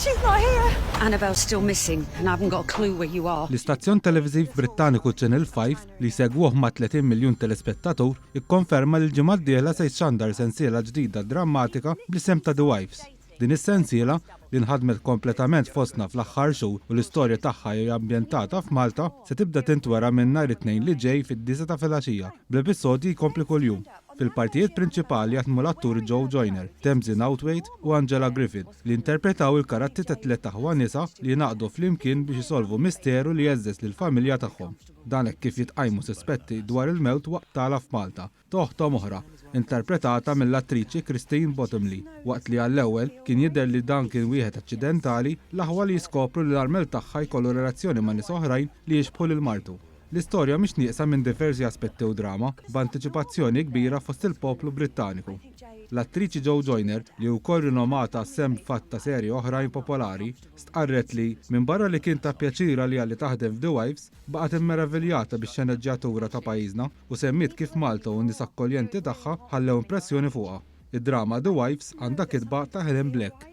She's not here. Annabelle's still missing and I haven't got a clue where you are. L-istazzjon televiżiv Brittaniku Channel 5 li segwuh ma' 30 miljun telespettatur ikkonferma li l-ġimgħa d-dieħla se jxandar sensiela ġdida drammatika bl-isem ta' The Wives. Din is-sensiela li nħadmet kompletament fostna fl-aħħar xhur u l-istorja tagħha hija ambjentata f'Malta se tibda tintwera minn nhar it-tnejn li ġej fid-9 ta' filgħaxija bl-episodji jkompli kuljum. Fil-partijiet prinċipali jaħdmu l-atturi Joe Joyner, Tamsin Outhwaite u Angela Griffith li interpretaw il-karatti ta' tliet aħwa nisa li jingħaqdu flimkien biex isolvu misteru li jeżżes lill-familja tagħhom. Dan hekk kif jitqajmu sospetti dwar il-mewt waqt tagħla f'Malta. Toħtom oħra, interpretata mill-attriċi Christine Bottomley, waqt li għall-ewwel kien jidher li dan kien wieħed aċċidentali l-aħwa li jiskopru li l-armel tagħha jkollu relazzjoni ma' nies oħrajn li jixbħu lil martu. L-istorja mhix nieqsa minn diversi aspetti u drama b'antiċipazzjoni kbira fost il-poplu Brittaniku. L-attriċi Joe Joyner li wkoll rinomata sem fatt ta' serji oħrajn popolari stqarret li minn barra li kien ta' pjaċira li għalli taħdem f'The Wives baqgħet immeraviljata bix-xenegġatura ta' pajjiżna u semmiet kif Malta u n-nies akkoljenti tagħha ħallew impressjoni fuqha. Id-drama The Wives għandha kitba ta' Helen Black.